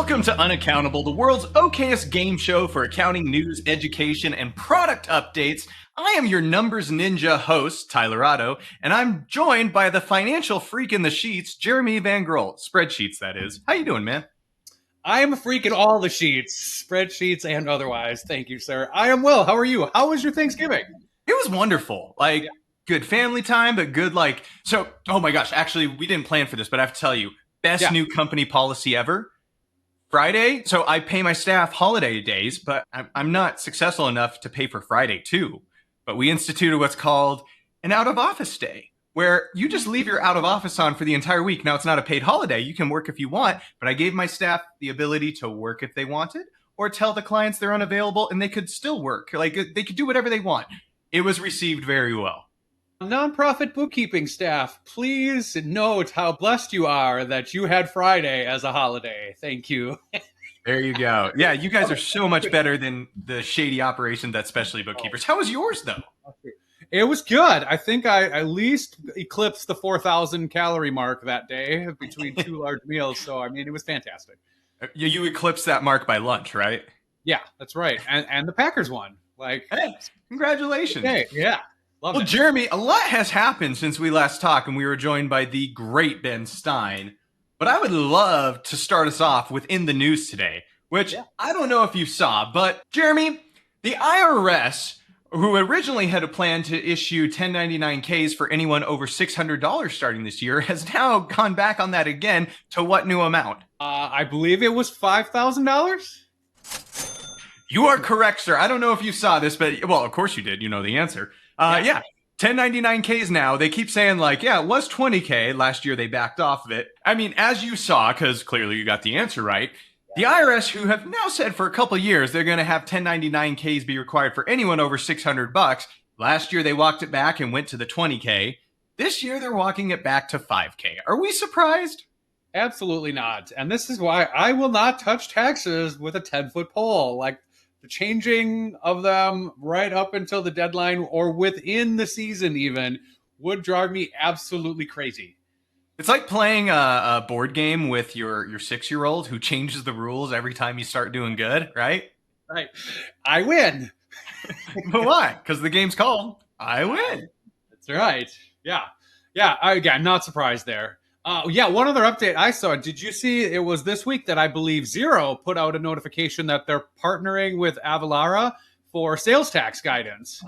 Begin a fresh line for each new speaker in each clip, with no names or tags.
Welcome to Unaccountable, the world's okayest game show for accounting news, education, and product updates. I am your numbers ninja host, Tyler Otto, and I'm joined by the financial freak in the sheets, Jeremy Van Groll. Spreadsheets, that is. How you doing, man?
I am a freak in all the sheets, spreadsheets and otherwise. Thank you, sir. I am well. How are you? How was your Thanksgiving?
It was wonderful. Good family time, but good, oh my gosh, actually, we didn't plan for this, but I have to tell you, best new company policy ever. Friday, so I pay my staff holiday days, but I'm not successful enough to pay for Friday too. But we instituted what's called an out-of-office day, where you just leave your out-of-office on for the entire week. Now, it's not a paid holiday. You can work if you want, but I gave my staff the ability to work if they wanted, or tell the clients they're unavailable and they could still work. Like, they could do whatever they want. It was received very well.
Nonprofit bookkeeping staff, please note how blessed you are that you had Friday as a holiday. Thank you.
There you go. Yeah, you guys are so much better than the shady operation that's Specialty Bookkeepers. How was yours, though?
It was good. I think I at least eclipsed the 4,000 calorie mark that day between two large meals. So, I mean, it was fantastic.
You eclipsed that mark by lunch, right?
Yeah, that's right. And the Packers won.
Hey, congratulations.
Okay, yeah. Love it.
Jeremy, a lot has happened since we last talked and we were joined by the great Ben Stein. But I would love to start us off with In the News today, which I don't know if you saw, but Jeremy, the IRS, who originally had a plan to issue 1099-Ks for anyone over $600 starting this year, has now gone back on that again to what new amount?
I believe it was $5,000.
You are correct, sir. I don't know if you saw this, but, well, of course you did. You know the answer. 1099-Ks now. They keep saying it was 20K. Last year they backed off of it. I mean, as you saw, because clearly you got the answer right, the IRS, who have now said for a couple of years they're going to have 1099-Ks be required for anyone over $600. Last year they walked it back and went to the 20K. This year they're walking it back to 5K. Are we surprised?
Absolutely not. And this is why I will not touch taxes with a 10-foot pole. Like, the changing of them right up until the deadline or within the season even would drive me absolutely crazy.
It's like playing a board game with your 6-year-old who changes the rules every time you start doing good, right?
Right. I win.
But why? Because the game's called I Win.
That's right. Yeah. Yeah. I'm not surprised there. One other update I saw. Did you see it was this week that I believe Xero put out a notification that they're partnering with Avalara for sales tax guidance?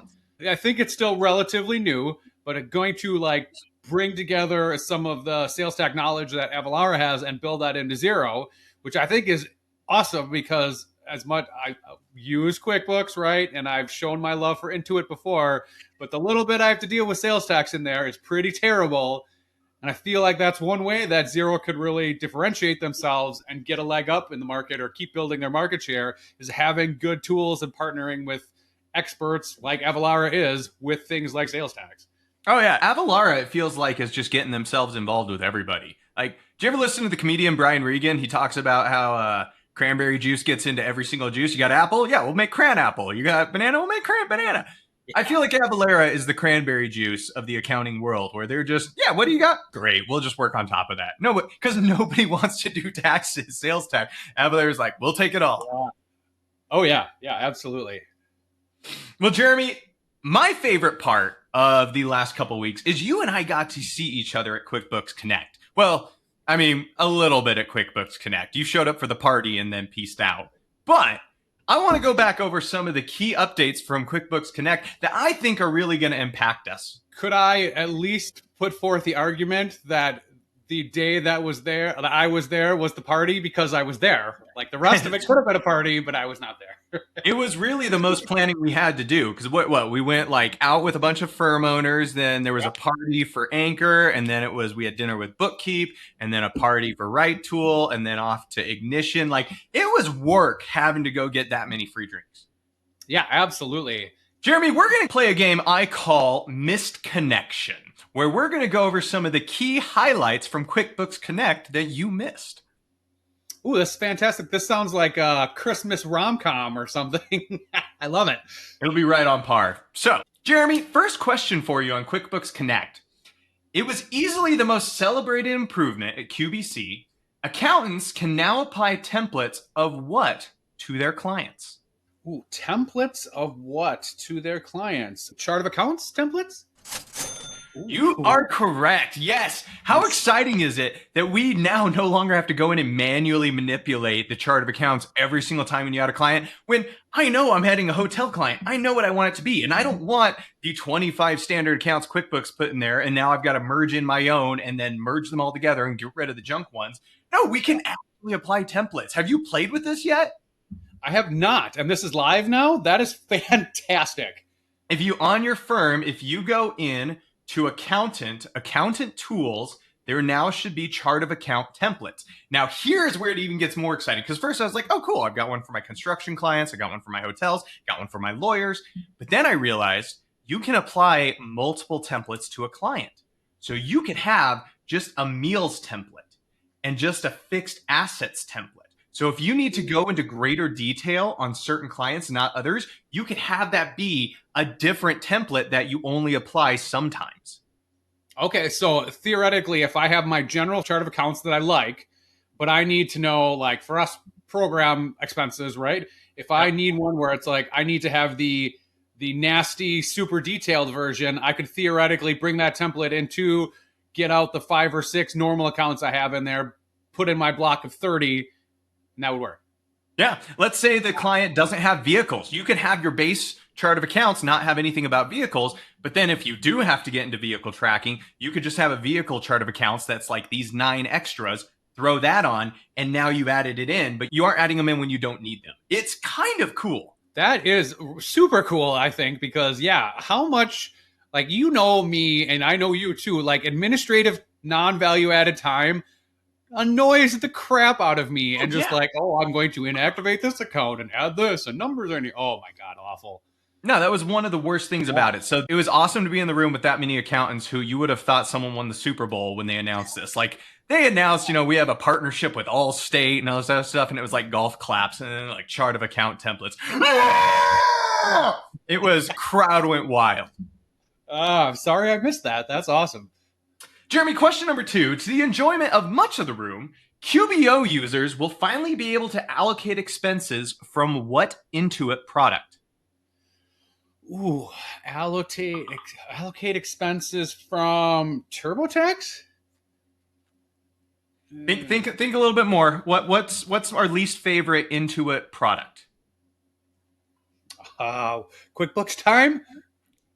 I think it's still relatively new, but it's going to bring together some of the sales tax knowledge that Avalara has and build that into Xero, which I think is awesome because as much I use QuickBooks, right? And I've shown my love for Intuit before, but the little bit I have to deal with sales tax in there is pretty terrible. And I feel like that's one way that Xero could really differentiate themselves and get a leg up in the market or keep building their market share is having good tools and partnering with experts like Avalara is with things like sales tax.
Oh, yeah. Avalara, it feels like, is just getting themselves involved with everybody. Like, do you ever listen to the comedian Brian Regan? He talks about how cranberry juice gets into every single juice. You got apple? Yeah, we'll make cran apple. You got banana? We'll make cran banana. Yeah. I feel like Avalara is the cranberry juice of the accounting world where they're just, what do you got? Great. We'll just work on top of that. No, because nobody wants to do taxes, sales tax. Avalara's like, we'll take it all.
Yeah. Oh, yeah. Yeah, absolutely.
Well, Jeremy, my favorite part of the last couple of weeks is you and I got to see each other at QuickBooks Connect. Well, I mean, a little bit at QuickBooks Connect. You showed up for the party and then peaced out. But I want to go back over some of the key updates from QuickBooks Connect that I think are really going to impact us.
Could I at least put forth the argument that the day that I was there was the party because I was there? Like, the rest of it could have been a party, but I was not there.
It was really the most planning we had to do because we went out with a bunch of firm owners. Then there was a party for Anchor, and then we had dinner with Bookkeep, and then a party for Right Tool, and then off to Ignition. Like, it was work having to go get that many free drinks.
Yeah, absolutely.
Jeremy, we're going to play a game I call Missed Connection, where we're going to go over some of the key highlights from QuickBooks Connect that you missed.
Ooh, that's fantastic. This sounds like a Christmas rom-com or something. I love it.
It'll be right on par. So, Jeremy, first question for you on QuickBooks Connect. It was easily the most celebrated improvement at QBC, Accountants can now apply templates of what to their clients?
Ooh, templates of what to their clients? Chart of accounts templates?
You
Ooh.
are correct. Yes. How
Yes.
exciting is it that we now no longer have to go in and manually manipulate the chart of accounts every single time when you add a client? When I know I'm heading a hotel client, I know what I want it to be. And I don't want the 25 standard accounts QuickBooks put in there. And now I've got to merge in my own and then merge them all together and get rid of the junk ones. No, we can actually apply templates. Have you played with this yet?
I have not. And this is live now? That is fantastic.
If you on your firm, if you go in to accountant tools, there now should be chart of account templates. Now, here's where it even gets more exciting. Because first I was like, oh, cool. I've got one for my construction clients. I got one for my hotels, got one for my lawyers. But then I realized you can apply multiple templates to a client. So you could have just a meals template and just a fixed assets template. So if you need to go into greater detail on certain clients, not others, you could have that be a different template that you only apply sometimes.
Okay, so theoretically, if I have my general chart of accounts that I like, but I need to know, like for us, program expenses, right? If I need one where it's like I need to have the nasty, super detailed version, I could theoretically bring that template into, get out the 5 or 6 normal accounts I have in there, put in my block of 30, and that would work.
Yeah. Let's say the client doesn't have vehicles. You can have your base chart of accounts not have anything about vehicles. But then if you do have to get into vehicle tracking, you could just have a vehicle chart of accounts that's like these 9 extras, throw that on, and now you've added it in, but you aren't adding them in when you don't need them. It's kind of cool.
That is super cool, I think, because yeah, how much, like, you know me and I know you too, like administrative non-value added time annoys the crap out of me. And just like, oh, I'm going to inactivate this account and add this and numbers are oh my God, awful.
No, that was one of the worst things about it. So it was awesome to be in the room with that many accountants who you would have thought someone won the Super Bowl when they announced this. Like they announced, we have a partnership with Allstate and all this other stuff. And it was like golf claps and then like chart of account templates. It was crowd went wild.
I'm sorry I missed that. That's awesome.
Jeremy, question number 2. To the enjoyment of much of the room, QBO users will finally be able to allocate expenses from what Intuit product?
Ooh, allocate expenses from TurboTax?
Think a little bit more. What's our least favorite Intuit product?
QuickBooks Time?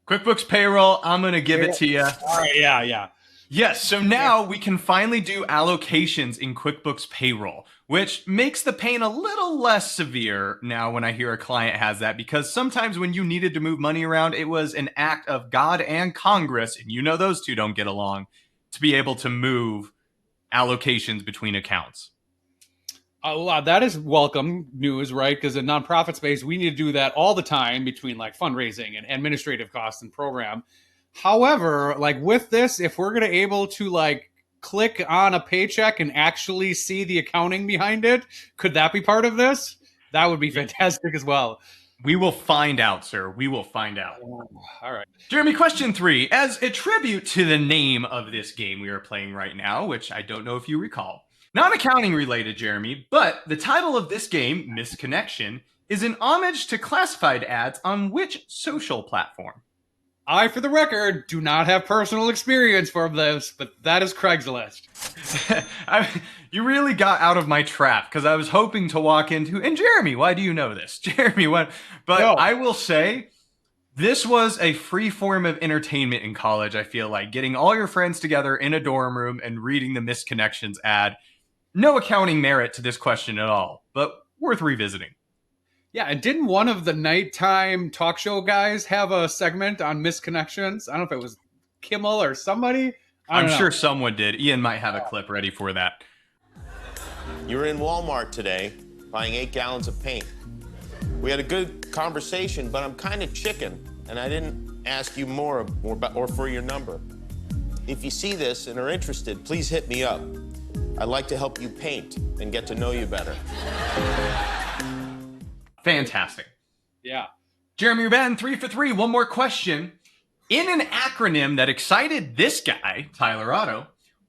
QuickBooks Payroll. I'm going to give it to you.
All right, yeah.
Yes, so now we can finally do allocations in QuickBooks Payroll, which makes the pain a little less severe now when I hear a client has that, because sometimes when you needed to move money around, it was an act of God and Congress, and those two don't get along, to be able to move allocations between accounts.
Wow, that is welcome news, right? Because in nonprofit space, we need to do that all the time between like fundraising and administrative costs and program. However, like with this, if we're going to able to like click on a paycheck and actually see the accounting behind it, could that be part of this? That would be fantastic as well.
We will find out, sir. We will find out.
All right.
Jeremy, question 3. As a tribute to the name of this game we are playing right now, which I don't know if you recall, not accounting related, Jeremy, but the title of this game, Misconnection, is an homage to classified ads on which social platform?
I, for the record, do not have personal experience for this, but that is Craigslist.
You really got out of my trap because I was hoping to walk into, and Jeremy, why do you know this? Jeremy, what? But no. I will say, this was a free form of entertainment in college, I feel like. Getting all your friends together in a dorm room and reading the Misconnections ad. No accounting merit to this question at all, but worth revisiting.
Yeah, and didn't one of the nighttime talk show guys have a segment on misconnections? I don't know if it was Kimmel or somebody.
I'm sure someone did. Ian might have a clip ready for that.
You were in Walmart today buying 8 gallons of paint. We had a good conversation, but I'm kind of chicken, and I didn't ask you more or for your number. If you see this and are interested, please hit me up. I'd like to help you paint and get to know you better.
Fantastic.
Yeah.
Jeremy, you're batting 3 for 3. One more question. In an acronym that excited this guy, Tyler Otto,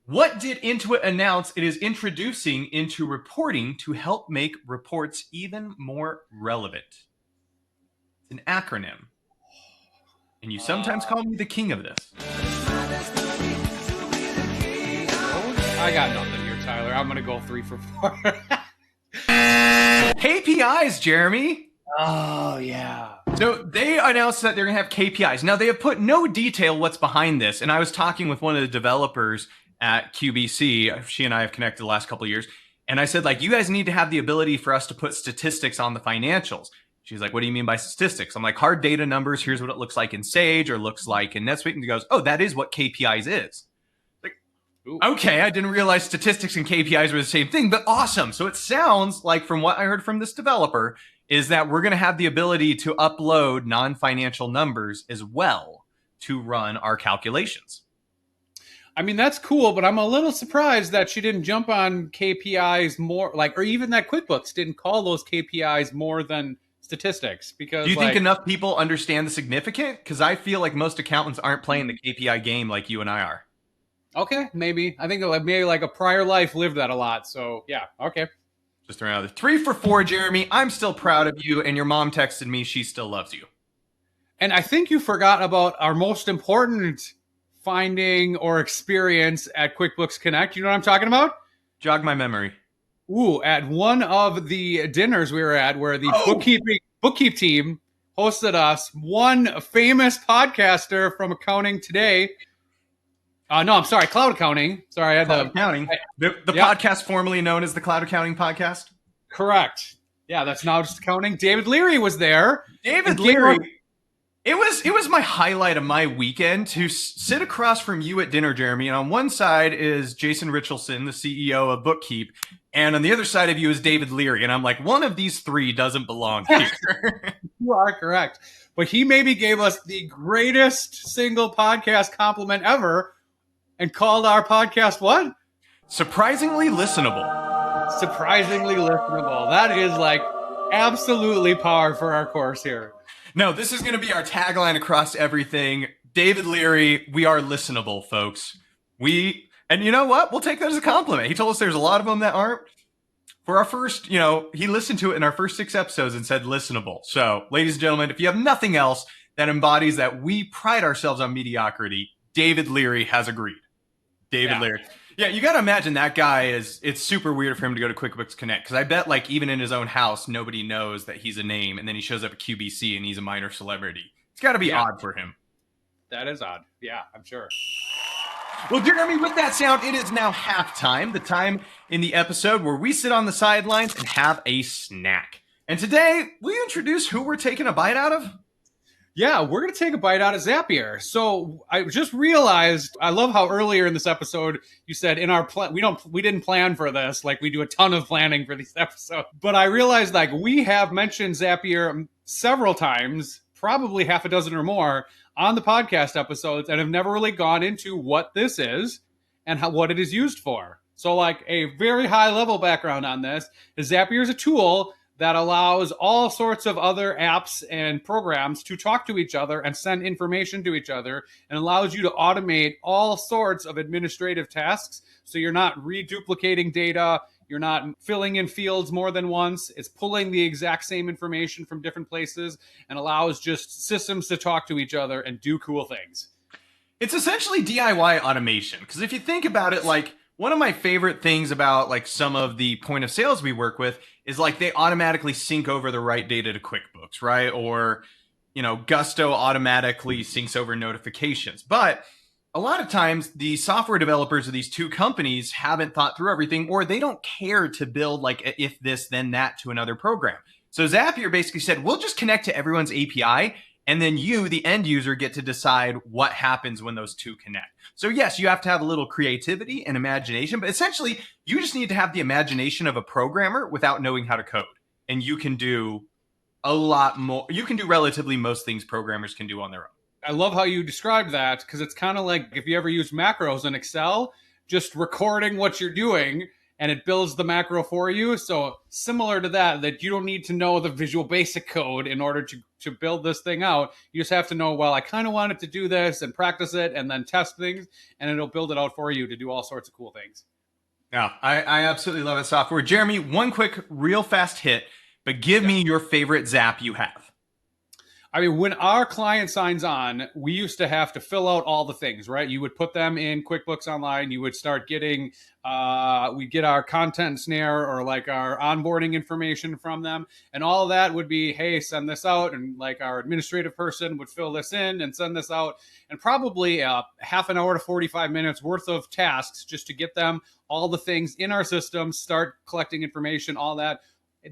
What did Intuit announce it is introducing into reporting to help make reports even more relevant? It's an acronym. And you sometimes call me the king of this.
I got nothing here, Tyler. I'm going to go 3 for 4.
KPIs, Jeremy.
Oh, yeah.
So they announced that they're going to have KPIs. Now, they have put no detail what's behind this. And I was talking with one of the developers at QBC. She and I have connected the last couple of years. And I said, like, you guys need to have the ability for us to put statistics on the financials. She's like, what do you mean by statistics? I'm like, hard data numbers. Here's what it looks like in Sage or looks like in NetSuite. And he goes, oh, that is what KPIs is. Like, okay, I didn't realize statistics and KPIs were the same thing, but awesome. So it sounds like, from what I heard from this developer, is that we're going to have the ability to upload non-financial numbers as well to run our calculations.
I mean, that's cool, but I'm a little surprised that she didn't jump on KPIs more, like, or even that QuickBooks didn't call those KPIs more than statistics. Because
do you think enough people understand the significance? Because I feel like most accountants aren't playing the KPI game like you and I are.
Okay, maybe. I think maybe like a prior life lived that a lot. So yeah, okay.
Just around 3 for 4, Jeremy. I'm still proud of you, and your mom texted me she still loves you.
And I think you forgot about our most important finding or experience at QuickBooks Connect. You know what I'm talking about?
Jog my memory.
Ooh, at one of the dinners we were at, where the bookkeep team hosted us, one famous podcaster from Accounting Today. No, I'm sorry, Cloud Accounting. Sorry, I had
Cloud Accounting. The podcast formerly known as the Cloud Accounting Podcast.
Correct. Yeah, that's now just accounting. David Leary was there.
David Leary. It was my highlight of my weekend to sit across from you at dinner, Jeremy. And on one side is Jason Richardson, the CEO of Bookkeep. And on the other side of you is David Leary. And I'm like, one of these three doesn't belong here.
You are correct. But he maybe gave us the greatest single podcast compliment ever and called our podcast what?
Surprisingly listenable.
Surprisingly listenable. That is like absolutely par for our course here.
No, this is going to be our tagline across everything. David Leary, we are listenable, folks. And you know what? We'll take that as a compliment. He told us there's a lot of them that aren't. For our first, he listened to it in our first 6 episodes and said listenable. So, ladies and gentlemen, if you have nothing else that embodies that we pride ourselves on mediocrity, David Leary has agreed. David Leary. Yeah, you got to imagine that guy it's super weird for him to go to QuickBooks Connect, because I bet like even in his own house, nobody knows that he's a name, and then he shows up at QBC and he's a minor celebrity. It's got to be odd for him.
That is odd. Yeah, I'm sure.
Well, Jeremy, with that sound, it is now halftime, the time in the episode where we sit on the sidelines and have a snack. And today, will you introduce who we're taking a bite out of?
Yeah, we're going to take a bite out of Zapier. So I just realized, I love how earlier in this episode you said in our plan, we didn't plan for this, like we do a ton of planning for these episodes. But I realized like we have mentioned Zapier several times, probably half a dozen or more on the podcast episodes, and have never really gone into what this is and what it is used for. So like a very high level background on this is Zapier is a tool that allows all sorts of other apps and programs to talk to each other and send information to each other, and allows you to automate all sorts of administrative tasks. So you're not reduplicating data. You're not filling in fields more than once. It's pulling the exact same information from different places and allows just systems to talk to each other and do cool things.
It's essentially DIY automation. Because if you think about it, like one of my favorite things about like some of the point of sales we work with is like they automatically sync over the right data to QuickBooks, right? Or, Gusto automatically syncs over notifications. But a lot of times the software developers of these two companies haven't thought through everything, or they don't care to build like a if this, then that to another program. So Zapier basically said, we'll just connect to everyone's API, and then you, the end user, get to decide what happens when those two connect. So yes, you have to have a little creativity and imagination, but essentially you just need to have the imagination of a programmer without knowing how to code. And you can do a lot more. You can do relatively most things programmers can do on their own.
I love how you described that, because it's kind of like if you ever use macros in Excel, just recording what you're doing and it builds the macro for you. So similar to that you don't need to know the Visual Basic code in order to build this thing out. You just have to know, well, I kind of want it to do this and practice it and then test things, and it'll build it out for you to do all sorts of cool things.
Yeah, I absolutely love that software. Jeremy, one quick, real fast hit, but give me your favorite Zap you have.
I mean, when our client signs on, we used to have to fill out all the things, right? You would put them in QuickBooks Online. You would start getting, we get our content snare or like our onboarding information from them. And all of that would be, hey, send this out. And like our administrative person would fill this in and send this out. And probably half an hour to 45 minutes worth of tasks just to get them all the things in our system, start collecting information, all that.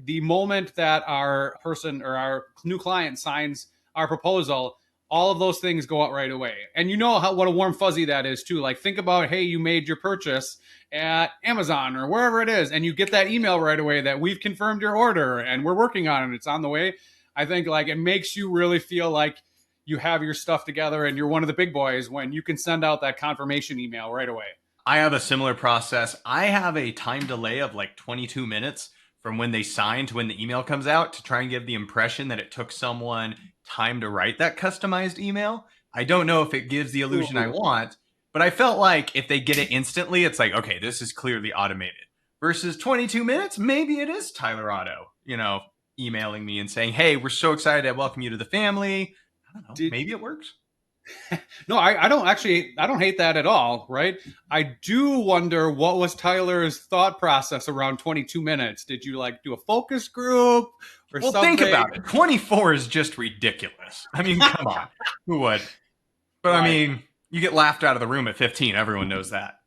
The moment that our person or our new client signs our proposal, all of those things go out right away. And you know what a warm fuzzy that is too. Like think about, hey, you made your purchase at Amazon or wherever it is, and you get that email right away that we've confirmed your order and we're working on it. It's on the way. I think like it makes you really feel like you have your stuff together and you're one of the big boys when you can send out that confirmation email right away.
I have a similar process. I have a time delay of like 22 minutes from when they sign to when the email comes out to try and give the impression that it took someone time to write that customized email. I don't know if it gives the illusion I want, but I felt like if they get it instantly, it's like, okay, this is clearly automated. Versus 22 minutes, maybe it is Tyler Otto, emailing me and saying, hey, we're so excited to welcome you to the family. I don't know, maybe it works.
No, I don't hate that at all, right? I do wonder what was Tyler's thought process around 22 minutes. Did you like do a focus group or something?
Think about it. 24 is just ridiculous. I mean, come on. Who would? But right. I mean, you get laughed out of the room at 15. Everyone knows that.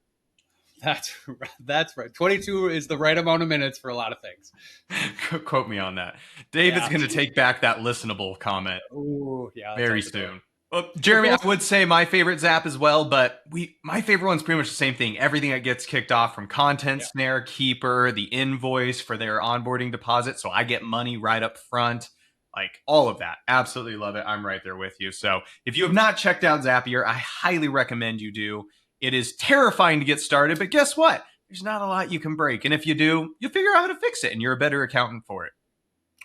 That's right. 22 is the right amount of minutes for a lot of things.
Quote me on that. David's going to take back that listenable comment.
Ooh, yeah.
Very soon. Well, Jeremy, I would say my favorite Zap as well, but my favorite one's pretty much the same thing. Everything that gets kicked off from content snare, keeper, the invoice for their onboarding deposit, so I get money right up front, like all of that. Absolutely love it. I'm right there with you. So if you have not checked out Zapier, I highly recommend you do. It is terrifying to get started, but guess what? There's not a lot you can break, and if you do, you'll figure out how to fix it, and you're a better accountant for it.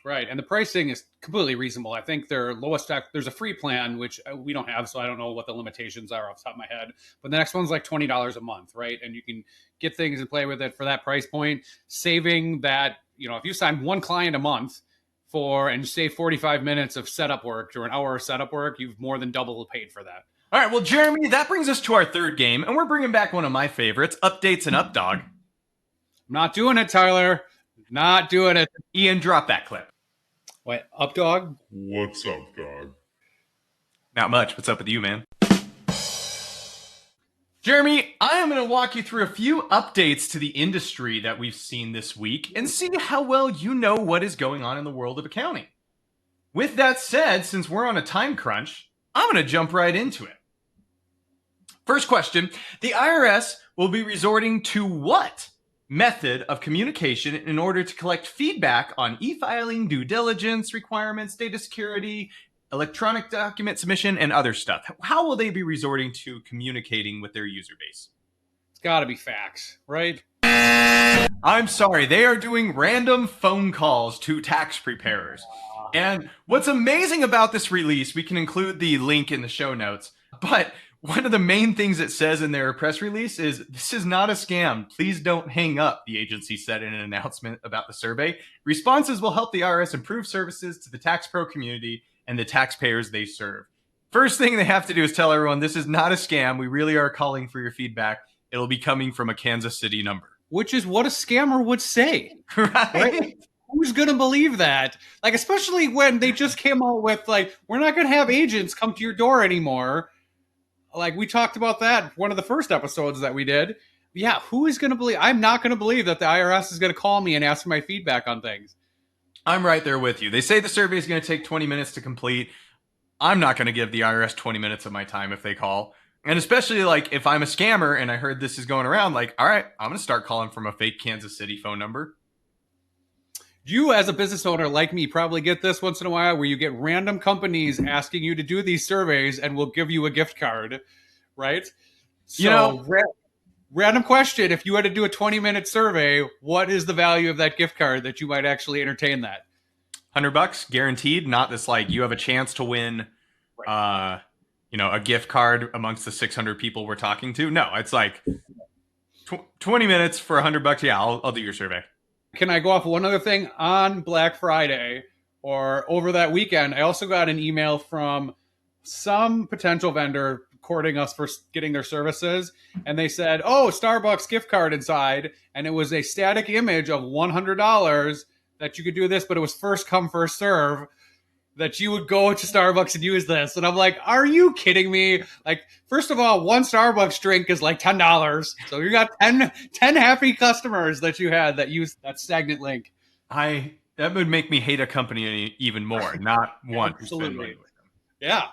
Right, and the pricing is completely reasonable. I think their lowest, there's a free plan, which we don't have, so I don't know what the limitations are off the top of my head. But the next one's like $20 a month, right? And you can get things and play with it for that price point, saving that, if you sign one client a month and save 45 minutes of setup work or an hour of setup work, you've more than double paid for that.
All right, well, Jeremy, that brings us to our third game, and we're bringing back one of my favorites, Updates and Updog.
I'm not doing it, Tyler. Not doing it.
Ian, drop that clip.
Wait, Updog?
What's up, dog?
Not much. What's up with you, man? Jeremy, I am going to walk you through a few updates to the industry that we've seen this week and see how well you know what is going on in the world of accounting. With that said, since we're on a time crunch, I'm going to jump right into it. First question, the IRS will be resorting to what method of communication in order to collect feedback on e-filing, due diligence requirements, data security, electronic document submission, and other stuff? How will they be resorting to communicating with their user base?
It's got to be fax, right?
I'm sorry, they are doing random phone calls to tax preparers. And what's amazing about this release, we can include the link in the show notes, but one of the main things it says in their press release is, this is not a scam. Please don't hang up, the agency said in an announcement about the survey. Responses will help the IRS improve services to the tax pro community and the taxpayers they serve. First thing they have to do is tell everyone, this is not a scam. We really are calling for your feedback. It'll be coming from a Kansas City number.
Which is what a scammer would say.
Right?
Who's going to believe that? Like, especially when they just came out with, like, we're not going to have agents come to your door anymore. Like, we talked about that one of the first episodes that we did. Yeah, who is going to believe? I'm not going to believe that the IRS is going to call me and ask for my feedback on things.
I'm right there with you. They say the survey is going to take 20 minutes to complete. I'm not going to give the IRS 20 minutes of my time if they call. And especially, like, if I'm a scammer and I heard this is going around, like, all right, I'm going to start calling from a fake Kansas City phone number.
You, as a business owner like me, probably get this once in a while where you get random companies asking you to do these surveys and will give you a gift card, right? So, Random question. If you had to do a 20-minute survey, what is the value of that gift card that you might actually entertain that?
$100 guaranteed. Not this like you have a chance to win,
Right.
a gift card amongst the 600 people we're talking to. No, it's like 20 minutes for $100. Yeah, I'll do your survey.
Can I go off one other thing? On Black Friday or over that weekend, I also got an email from some potential vendor courting us for getting their services. And they said, oh, Starbucks gift card inside. And it was a static image of $100 that you could do this, but it was first come, first serve, that you would go to Starbucks and use this. And I'm like, are you kidding me? Like, first of all, one Starbucks drink is like $10. So you got 10 happy customers that you had that used that stagnant link.
That would make me hate a company even more, not want to spend money with them.
Yeah.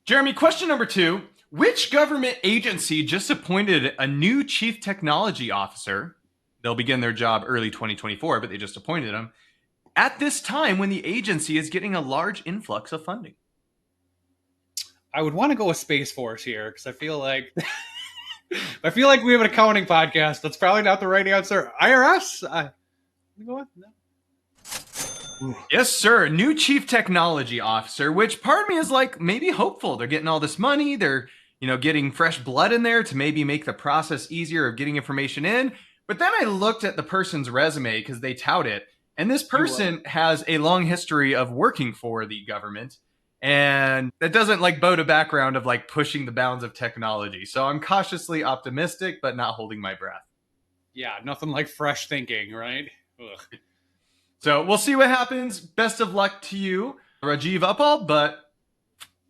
Jeremy, question number 2. Which government agency just appointed a new chief technology officer? They'll begin their job early 2024, but they just appointed them at this time when the agency is getting a large influx of funding.
I would want to go with Space Force here because I feel like we have an accounting podcast. That's probably not the right answer. IRS? Go on. No.
Yes, sir. New chief technology officer, which part of me is like maybe hopeful. They're getting all this money. They're, getting fresh blood in there to maybe make the process easier of getting information in. But then I looked at the person's resume because they tout it. And this person has a long history of working for the government. And that doesn't bode a background of pushing the bounds of technology. So I'm cautiously optimistic, but not holding my breath.
Yeah, nothing like fresh thinking, right? Ugh.
So we'll see what happens. Best of luck to you, Rajiv Uppal, but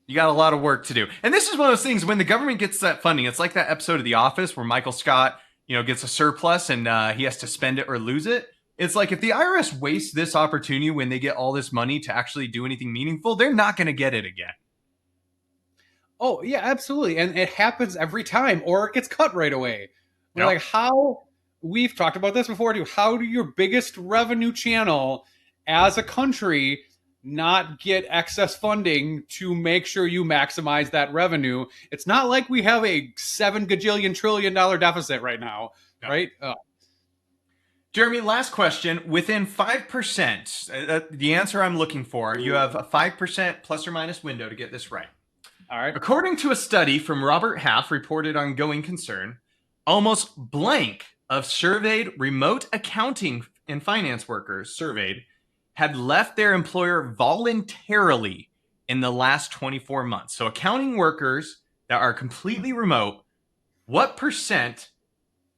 you got a lot of work to do. And this is one of those things when the government gets that funding, it's like that episode of The Office where Michael Scott, gets a surplus and he has to spend it or lose it. It's like if the IRS wastes this opportunity when they get all this money to actually do anything meaningful, they're not going to get it again.
Oh, yeah, absolutely. And it happens every time, or it gets cut right away. Yep. Like how... We've talked about this before too. How do your biggest revenue channel as a country not get excess funding to make sure you maximize that revenue? It's not like we have a $7 gajillion trillion deficit right now, right?
Jeremy, last question. Within 5%, the answer I'm looking for, you have a 5% plus or minus window to get this right.
All right.
According to a study from Robert Half reported on Going Concern, almost blank of surveyed remote accounting and finance workers surveyed had left their employer voluntarily in the last 24 months. So accounting workers that are completely remote, what percent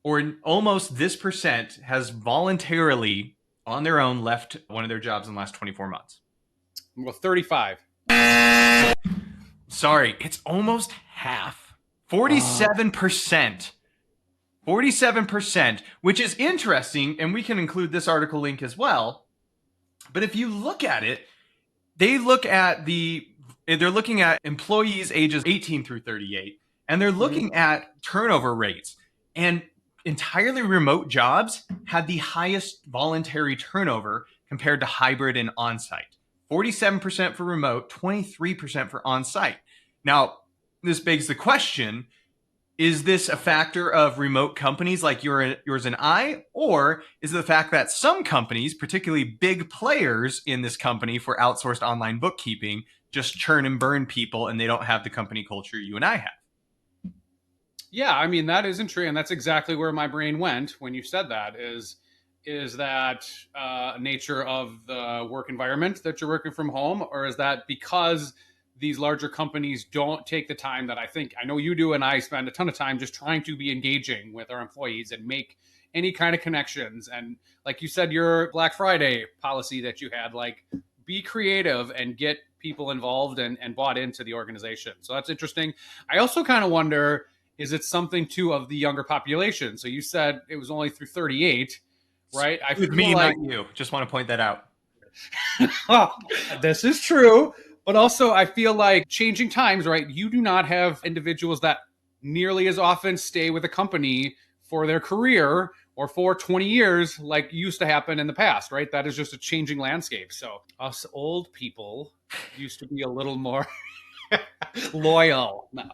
or almost this percent has voluntarily on their own left one of their jobs in the last 24 months?
Well, 35.
Sorry, it's almost half. 47%. 47%, which is interesting, and we can include this article link as well. But if you look at it, they're looking at employees ages 18 through 38, and they're looking at turnover rates. And entirely remote jobs had the highest voluntary turnover compared to hybrid and on-site. 47% for remote, 23% for on-site. Now, this begs the question, is this a factor of remote companies like yours and I, or is it the fact that some companies, particularly big players in this company for outsourced online bookkeeping, just churn and burn people and they don't have the company culture you and I have?
Yeah, I mean, that is intriguing. And that's exactly where my brain went when you said that is that nature of the work environment that you're working from home, or is that because these larger companies don't take the time that I know you do and I spend a ton of time just trying to be engaging with our employees and make any kind of connections. And like you said, your Black Friday policy that you had, be creative and get people involved and bought into the organization. So that's interesting. I also kind of wonder, is it something too of the younger population? So you said it was only through 38, right? I feel
me, not you. Just want to point that out.
This is true. But also, I feel like changing times, right? You do not have individuals that nearly as often stay with a company for their career or for 20 years like used to happen in the past, right? That is just a changing landscape. So us old people used to be a little more loyal. No.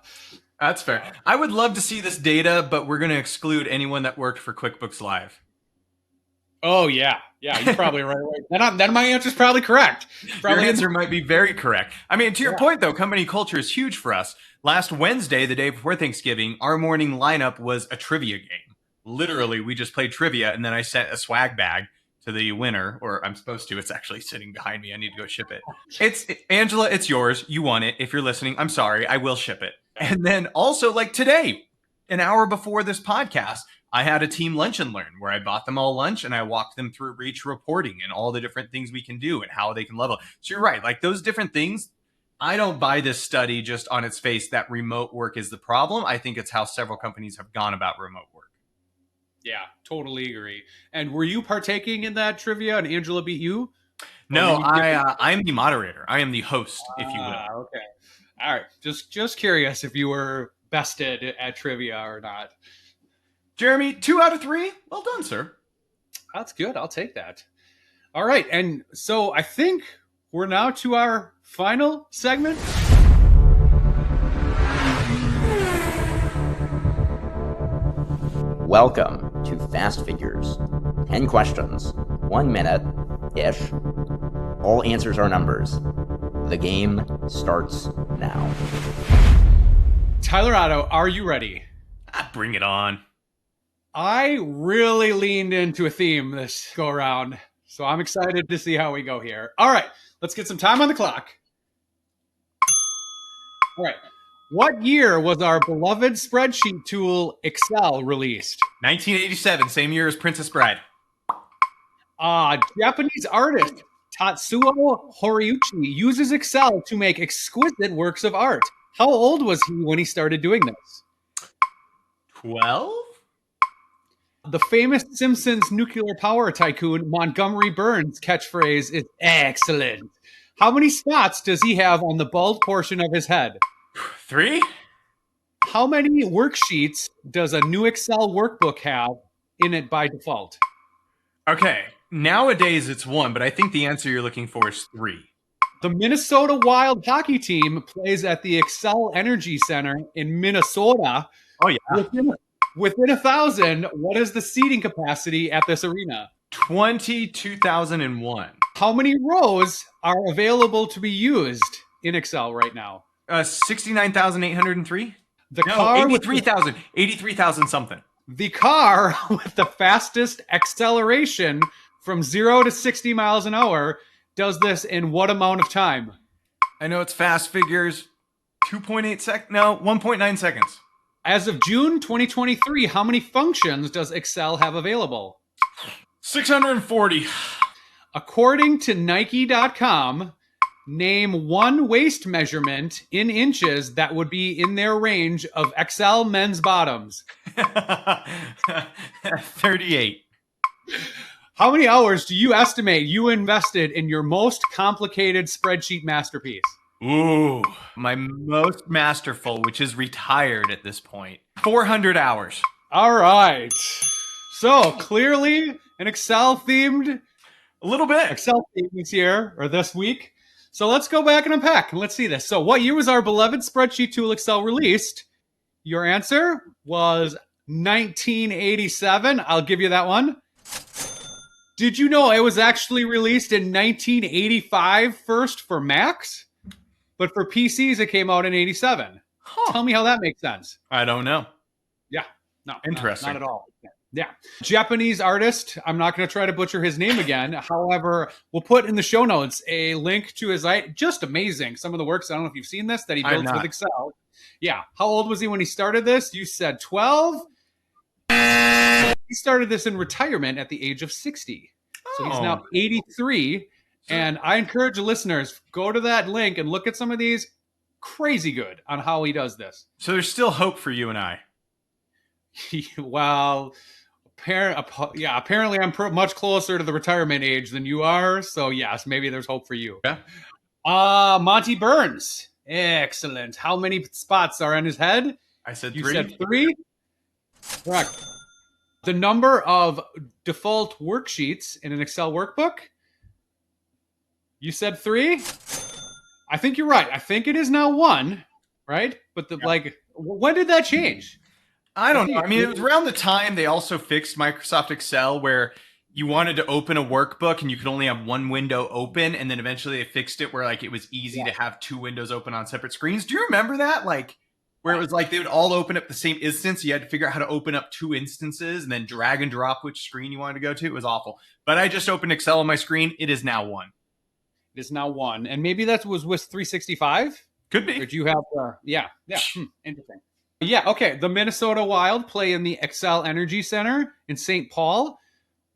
That's fair. I would love to see this data, but we're going to exclude anyone that worked for QuickBooks Live.
Oh, yeah. Yeah, you're probably right. Then my answer's probably correct.
Your answer might be very correct. I mean, to your point, though, company culture is huge for us. Last Wednesday, the day before Thanksgiving, our morning lineup was a trivia game. Literally, we just played trivia, and then I sent a swag bag to the winner, or I'm supposed to. It's actually sitting behind me. I need to go ship it. Angela, it's yours. You won it. If you're listening, I'm sorry. I will ship it. And then also, like today, an hour before this podcast, I had a team lunch and learn where I bought them all lunch and I walked them through reach reporting and all the different things we can do and how they can level. So you're right. Like those different things, I don't buy this study just on its face that remote work is the problem. I think it's how several companies have gone about remote work.
Yeah, totally agree. And were you partaking in that trivia and Angela beat you?
No, I'm the moderator. I am the host, if you will.
Okay. All right. Just curious if you were bested at trivia or not.
Jeremy, 2 out of 3. Well done, sir.
That's good. I'll take that. All right. And so I think we're now to our final segment.
Welcome to Fast Figures. 10 questions, 1 minute-ish. All answers are numbers. The game starts now.
Tyler Otto, are you ready?
Bring it on.
I really leaned into a theme this go around, so I'm excited to see how we go here. All right, let's get some time on the clock. All right, what year was our beloved spreadsheet tool Excel released?
1987, same year as Princess Bride.
Japanese artist Tatsuo Horiuchi uses Excel to make exquisite works of art. How old was he when he started doing this?
12?
The famous Simpsons nuclear power tycoon Montgomery Burns' catchphrase is excellent. How many spots does he have on the bald portion of his head?
3?
How many worksheets does a new Excel workbook have in it by default?
Okay, nowadays it's 1, but I think the answer you're looking for is 3.
The Minnesota Wild hockey team plays at the Excel Energy Center in Minnesota.
Oh, yeah.
Within 1,000, what is the seating capacity at this arena?
22,001.
How many rows are available to be used in Excel right now?
69,803?
The car
83,000. 83,000 something.
The car with the fastest acceleration from 0 to 60 miles an hour does this in what amount of time?
I know it's fast figures. 2.8 seconds. No, 1.9 seconds.
As of June 2023, how many functions does Excel have available?
640.
According to Nike.com, name one waist measurement in inches that would be in their range of Excel men's bottoms.
38.
How many hours do you estimate you invested in your most complicated spreadsheet masterpiece?
Ooh, my most masterful, which is retired at this point. 400 hours.
All right. So clearly an Excel-themed
A little bit.
Excel themes here, or this week. So let's go back and unpack and let's see this. So what year was our beloved spreadsheet tool Excel released? Your answer was 1987. I'll give you that one. Did you know it was actually released in 1985 first for Macs? But for PCs, it came out in 87.
Huh.
Tell me how that makes sense.
I don't know.
Yeah. No.
Interesting.
Not at all. Yeah. Japanese artist. I'm not going to try to butcher his name again. However, we'll put in the show notes a link to his just amazing. Some of the works. I don't know if you've seen this that he built with Excel. Yeah. How old was he when he started this? You said 12. He started this in retirement at the age of 60. So he's now 83. And I encourage the listeners, go to that link and look at some of these. Crazy good on how he does this.
So there's still hope for you and I.
Well, apparently I'm much closer to the retirement age than you are. So yes, maybe there's hope for you.
Yeah.
Monty Burns. Excellent. How many spots are on his head?
I said 3.
You said 3? Correct. The number of default worksheets in an Excel workbook? You said 3? I think you're right. I think it is now 1. right? But when did that change?
I don't know. I mean, it was around the time they also fixed Microsoft Excel where you wanted to open a workbook and you could only have one window open, and then eventually they fixed it where like it was easy to have two windows open on separate screens. Do you remember that? Like where it was like they would all open up the same instance. You had to figure out how to open up two instances and then drag and drop which screen you wanted to go to. It was awful. But I just opened Excel on my screen. It is now one.
It is now one. And maybe that was with 365?
Could be.
Or do you have interesting. Yeah, okay. The Minnesota Wild play in the Excel Energy Center in St. Paul.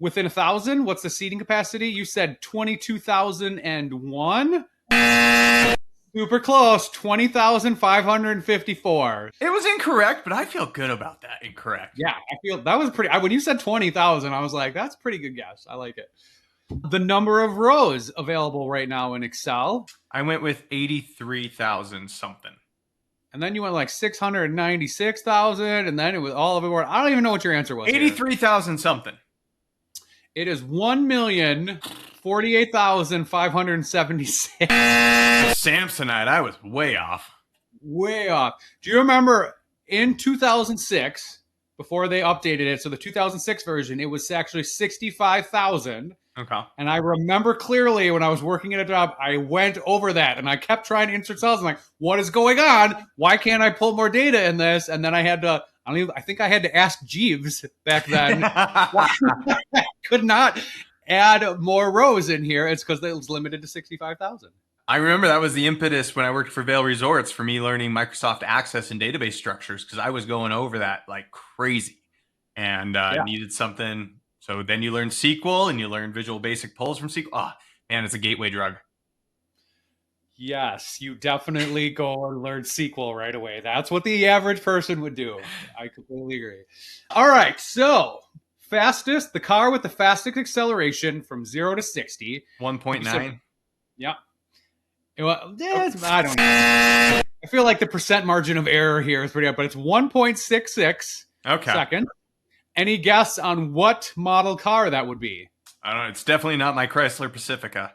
Within 1,000, what's the seating capacity? You said 22,001. Super close, 20,554.
It was incorrect, but I feel good about that. Incorrect.
Yeah, I feel that was pretty. When you said 20,000, I was like, that's a pretty good guess. I like it. The number of rows available right now in Excel.
I went with 83,000 something.
And then you went like 696,000, and then it was all of it. I don't even know what your answer was.
83,000 something.
It is 1,048,576.
Samsonite, I was way off.
Way off. Do you remember in 2006, before they updated it, so the 2006 version, it was actually 65,000.
Okay.
And I remember clearly when I was working at a job, I went over that and I kept trying to insert cells. I'm like, what is going on? Why can't I pull more data in this? And then I had to, I think I had to ask Jeeves back then. Why I could not add more rows in here. It's because it was limited to 65,000.
I remember that was the impetus when I worked for Vail Resorts for me learning Microsoft Access and database structures, because I was going over that like crazy and needed something. So then you learn SQL and you learn Visual Basic Pulls from SQL. Oh, man, it's a gateway drug.
Yes, you definitely go and learn SQL right away. That's what the average person would do. I completely agree. All right, so the car with the fastest acceleration from 0 to 60.
1.9.
Yeah. Well, I don't know. I feel like the percent margin of error here is pretty up, but it's 1.66 seconds. Any guess on what model car that would be?
I don't know. It's definitely not my Chrysler Pacifica.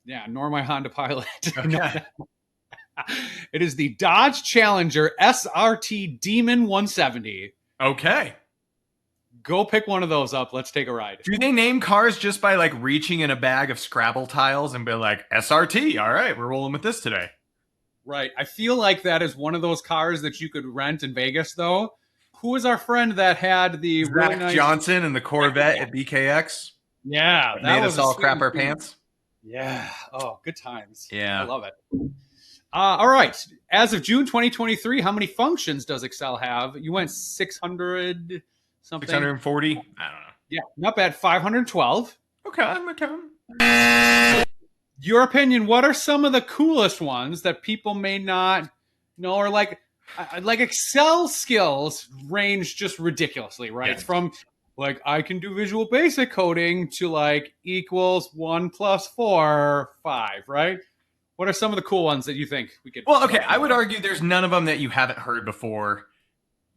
Yeah, nor my Honda Pilot.
Okay.
It is the Dodge Challenger SRT Demon 170.
Okay.
Go pick one of those up. Let's take a ride.
Do they name cars just by like reaching in a bag of Scrabble tiles and be like, SRT? All right, we're rolling with this today.
Right. I feel like that is one of those cars that you could rent in Vegas, though. Who was our friend that had the
Zach
really nice
Johnson and the Corvette at BKX?
Yeah.
That made us all crap our pants.
Yeah. Oh, good times.
Yeah.
I love it. All right. As of June 2023, how many functions does Excel have? You went 600 something.
640? I don't know.
Yeah, not bad. 512.
Okay.
Your opinion, what are some of the coolest ones that people may not know, or like Excel skills range just ridiculously, right?
Yeah.
From like, I can do Visual Basic coding to like equals 1 + 4, 5, right? What are some of the cool ones that you think we could?
Well, okay, I would argue there's none of them that you haven't heard before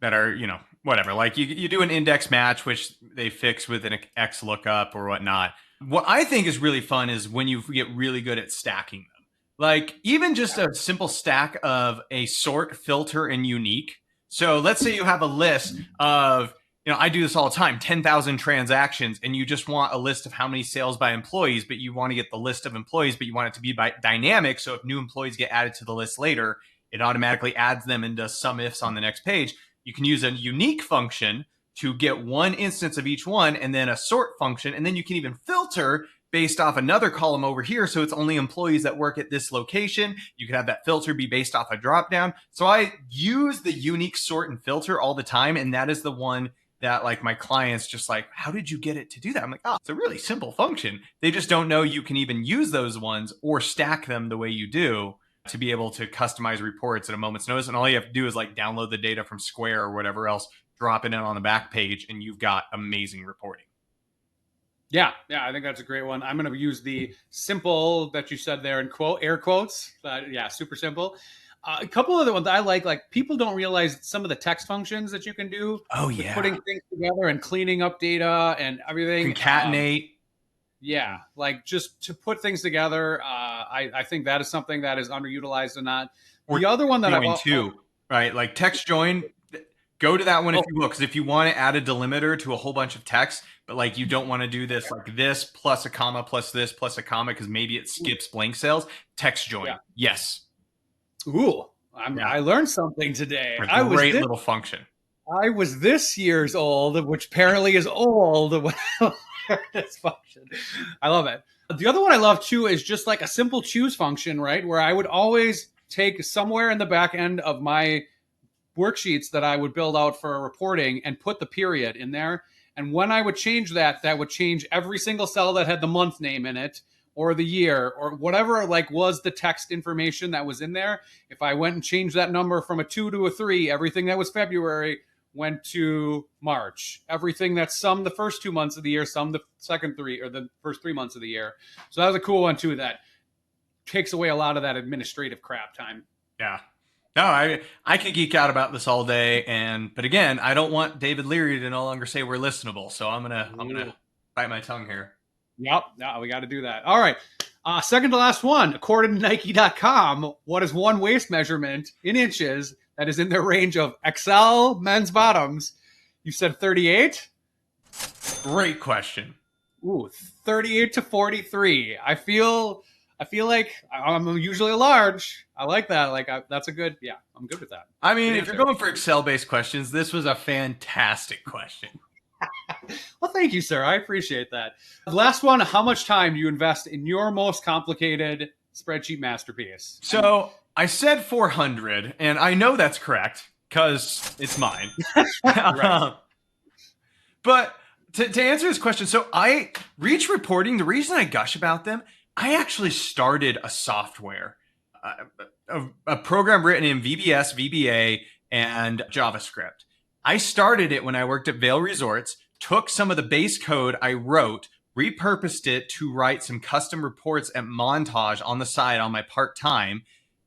that are, whatever. Like you do an index match, which they fix with an X lookup or whatnot. What I think is really fun is when you get really good at stacking them. Like even just a simple stack of a sort, filter, and unique. So let's say you have a list of, I do this all the time, 10,000 transactions, and you just want a list of how many sales by employees, but you want to get the list of employees, but you want it to be by dynamic. So if new employees get added to the list later, it automatically adds them and does some ifs on the next page. You can use a unique function to get one instance of each one, and then a sort function, and then you can even filter based off another column over here. So it's only employees that work at this location. You could have that filter be based off a drop down. So I use the unique sort and filter all the time. And that is the one that like my clients just like, how did you get it to do that? I'm like, it's a really simple function. They just don't know you can even use those ones or stack them the way you do to be able to customize reports at a moment's notice. And all you have to do is like download the data from Square or whatever else, drop it in on the back page, and you've got amazing reporting.
Yeah, I think that's a great one. I'm going to use the simple that you said there in air quotes. Super simple. A couple other ones I like people don't realize some of the text functions that you can do.
Oh, yeah.
Putting things together and cleaning up data and everything.
Concatenate.
Like just to put things together. I think that is something that is underutilized and not.
Or
the other one that
join too, right? Like text join, go to that one if you will, because if you want to add a delimiter to a whole bunch of text, but like you don't want to do this like this plus a comma plus this plus a comma because maybe it skips blank cells, text join.
Yeah.
Yes.
Ooh, I learned something today.
A great little function.
I was this year's old, which apparently is old. This function. I love it. The other one I love too is just like a simple choose function, right? Where I would always take somewhere in the back end of my worksheets that I would build out for reporting and put the period in there. And when I would change that, that would change every single cell that had the month name in it or the year or whatever like was the text information that was in there. If I went and changed that number from a 2 to a 3, everything that was February went to March. Everything that summed the first 2 months of the year, summed the second 3 or the first 3 months of the year. So that was a cool one too. That takes away a lot of that administrative crap time.
Yeah. No, I could geek out about this all day, but again, I don't want David Leary to no longer say we're listenable, so I'm gonna bite my tongue here.
Yep, no, we got to do that. All right, second to last one. According to Nike.com, what is one waist measurement in inches that is in the range of XL men's bottoms? You said 38.
Great question.
Ooh, 38 to 43. I feel like I'm usually a large. I like that. Like that's a good. Yeah, I'm good with that.
I mean, if you're going for Excel-based questions, this was a fantastic question.
Well, thank you, sir. I appreciate that. The last one. How much time do you invest in your most complicated spreadsheet masterpiece?
So I said 400, and I know that's correct because it's mine.
Right.
But to answer this question, so Reach Reporting, the reason I gush about them, I actually started a software, a program written in VBS, VBA, and JavaScript. I started it when I worked at Vail Resorts, took some of the base code I wrote, repurposed it to write some custom reports at Montage on the side on my part-time,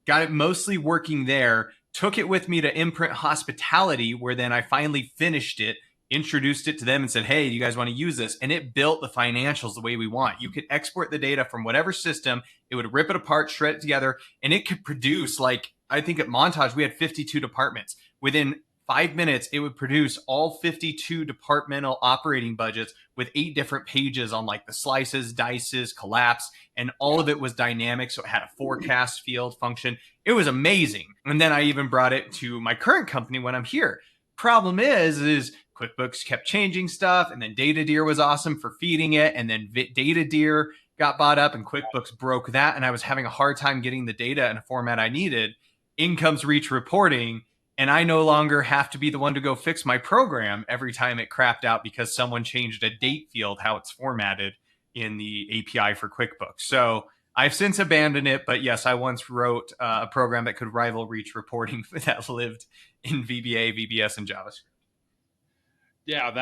got it mostly working there, took it with me to Imprint Hospitality, where then I finally finished it, introduced it to them and said, hey, do you guys want to use this? And it built the financials the way we want. You could export the data from whatever system, it would rip it apart, shred it together, and it could produce, like, I think at Montage, we had 52 departments. Within 5 minutes, it would produce all 52 departmental operating budgets with 8 different pages on like the slices, dices, collapse, and all of it was dynamic. So it had a forecast field function. It was amazing. And then I even brought it to my current company when I'm here. Problem is QuickBooks kept changing stuff, and then DataDeer was awesome for feeding it, and then DataDeer got bought up, and QuickBooks broke that, and I was having a hard time getting the data in a format I needed. In comes Reach Reporting, and I no longer have to be the one to go fix my program every time it crapped out because someone changed a date field, how it's formatted in the API for QuickBooks. So I've since abandoned it, but yes, I once wrote a program that could rival Reach Reporting that lived in VBA, VBS, and JavaScript.
Yeah,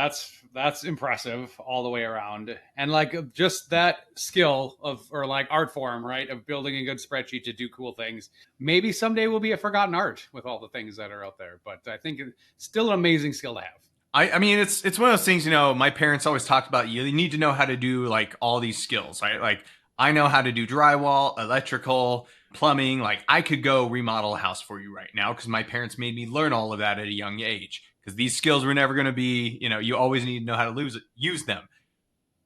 that's impressive all the way around. And like just that skill or like art form, right, of building a good spreadsheet to do cool things. Maybe someday will be a forgotten art with all the things that are out there, but I think it's still an amazing skill to have.
I mean, it's one of those things, my parents always talked about, you need to know how to do like all these skills, right? Like I know how to do drywall, electrical, plumbing. Like I could go remodel a house for you right now because my parents made me learn all of that at a young age. Because these skills were never going to be, you always need to know how to use them.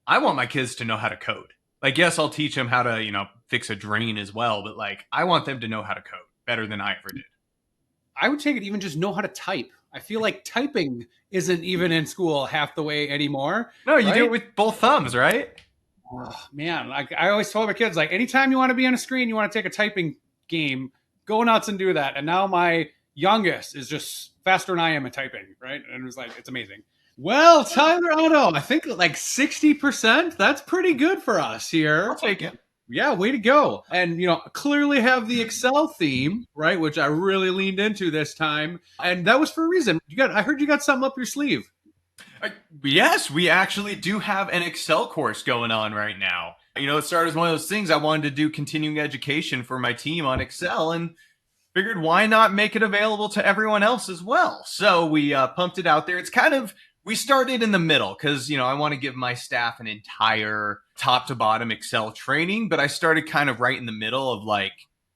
I want my kids to know how to code. Like, yes, I'll teach them how to, fix a drain as well. But like, I want them to know how to code better than I ever did.
I would take it even just know how to type. I feel like typing isn't even in school half the way anymore.
No, you do it with both thumbs, right?
Oh, man, like I always told my kids, like anytime you want to be on a screen, you want to take a typing game, go nuts and do that. And now my youngest is just faster than I am at typing, right? And it was like, it's amazing. Well, Tyler Otto, I think like 60%, that's pretty good for us here.
I'll take it.
Yeah, way to go. And, clearly have the Excel theme, right? Which I really leaned into this time. And that was for a reason. I heard you got something up your sleeve.
Yes, we actually do have an Excel course going on right now. It started as one of those things I wanted to do continuing education for my team on Excel and figured why not make it available to everyone else as well. So we pumped it out there. It's we started in the middle because, I want to give my staff an entire top to bottom Excel training, but I started kind of right in the middle of like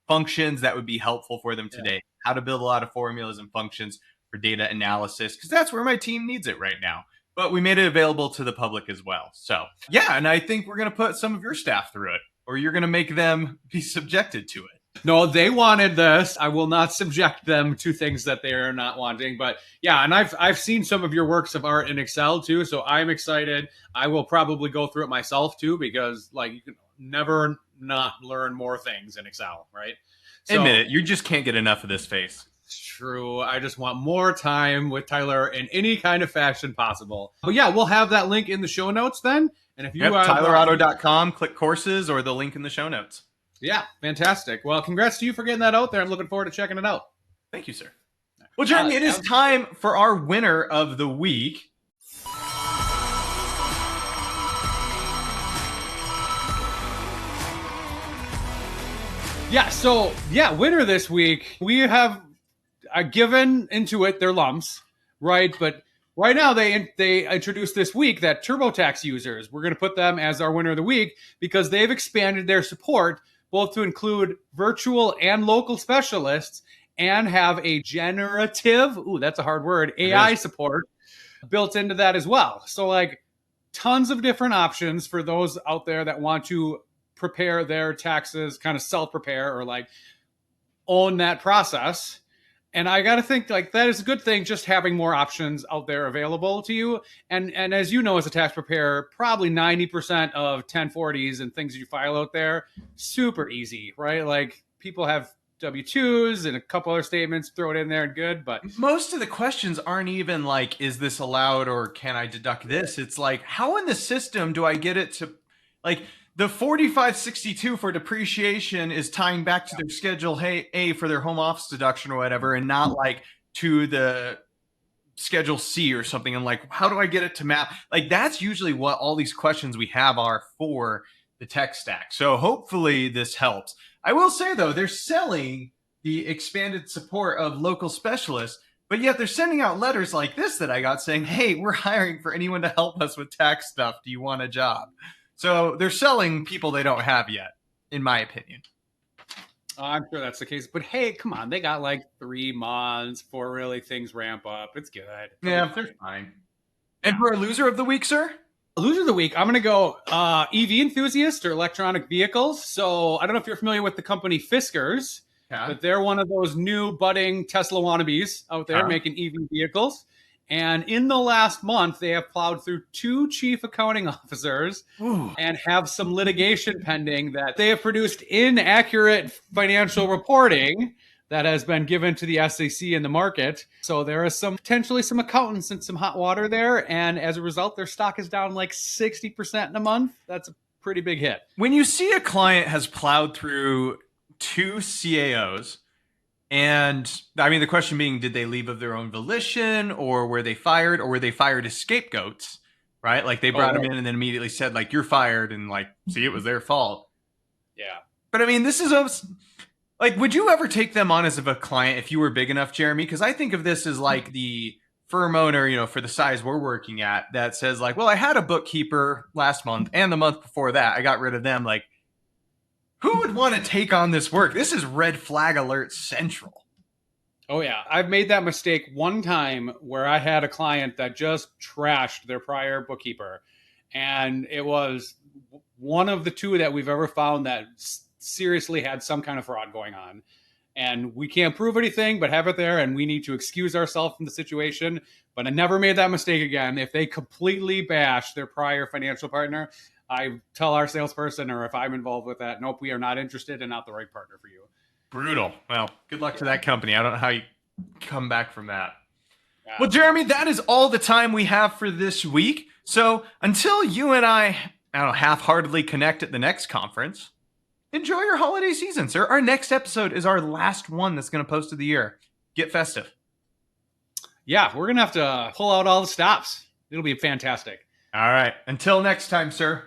functions that would be helpful for them today, how to build a lot of formulas and functions for data analysis, because that's where my team needs it right now. But we made it available to the public as well. So yeah, and I think we're going to put some of your staff through it, or you're going to make them be subjected to it.
No, they wanted this. I will not subject them to things that they are not wanting. But yeah, and I've seen some of your works of art in Excel too, so I'm excited. I will probably go through it myself too, because like you can never not learn more things in Excel, right? So,
admit it, you just can't get enough of this face.
True. I just want more time with Tyler in any kind of fashion possible. But yeah, we'll have that link in the show notes then. And if you
TylerAuto.com, click courses or the link in the show notes.
Yeah, fantastic. Well, congrats to you for getting that out there. I'm looking forward to checking it out.
Thank you, sir. Well, Jeremy, it is time for our winner of the week.
Yeah, so winner this week. We have given Intuit their lumps, right? But right now they introduced this week that TurboTax users, we're going to put them as our winner of the week because they've expanded their support both to include virtual and local specialists and have a generative, that's a hard word, AI support built into that as well. So like tons of different options for those out there that want to prepare their taxes, kind of self-prepare or like own that process. And I got to think like that is a good thing, just having more options out there available to you. And as you know, as a tax preparer, probably 90% of 1040s and things you file out there, super easy, right? Like people have W-2s and a couple other statements, throw it in there and good. But
most of the questions aren't even like, is this allowed or can I deduct this? It's like, how in the system do I get it to like the 4562 for depreciation is tying back to their Schedule A for their home office deduction or whatever, and not like to the Schedule C or something. And like, how do I get it to map? Like, that's usually what all these questions we have are for the tech stack. So hopefully this helps. I will say, though, they're selling the expanded support of local specialists, but yet they're sending out letters like this that I got saying, hey, we're hiring for anyone to help us with tax stuff. Do you want a job? So they're selling people they don't have yet, in my opinion.
I'm sure that's the case. But hey, come on. They got like 3 months before really things ramp up. It's good.
Yeah, they're fine. And for a loser of the week, sir?
Loser of the week, I'm going to go EV enthusiast or electronic vehicles. So I don't know if you're familiar with the company Fiskars, but they're one of those new budding Tesla wannabes out there making EV vehicles. And in the last month, they have plowed through 2 chief accounting officers and have some litigation pending that they have produced inaccurate financial reporting that has been given to the SEC in the market. So there is potentially some accountants in some hot water there. And as a result, their stock is down like 60% in a month. That's a pretty big hit.
When you see a client has plowed through 2 CAOs, and I mean, the question being, did they leave of their own volition, or were they fired, or were they fired as scapegoats, right? Like they brought them in and then immediately said, like, you're fired, and like, see, it was their fault.
Yeah.
But I mean, this is like, would you ever take them on as of a client if you were big enough, Jeremy? Because I think of this as like the firm owner, for the size we're working at, that says like, well, I had a bookkeeper last month and the month before that, I got rid of them. Like, who would want to take on this work? This is red flag alert central.
Oh, yeah. I've made that mistake one time where I had a client that just trashed their prior bookkeeper. And it was one of the 2 that we've ever found that seriously had some kind of fraud going on. And we can't prove anything, but have it there. And we need to excuse ourselves from the situation. But I never made that mistake again. If they completely bash their prior financial partner, I tell our salesperson, or if I'm involved with that, nope, we are not interested and not the right partner for you.
Brutal. Well, good luck to that company. I don't know how you come back from that. Yeah. Well, Jeremy, that is all the time we have for this week. So until you and I don't know, half-heartedly connect at the next conference, enjoy your holiday season, sir. Our next episode is our last one that's going to post of the year. Get festive.
Yeah, we're going to have to pull out all the stops. It'll be fantastic.
All right. Until next time, sir.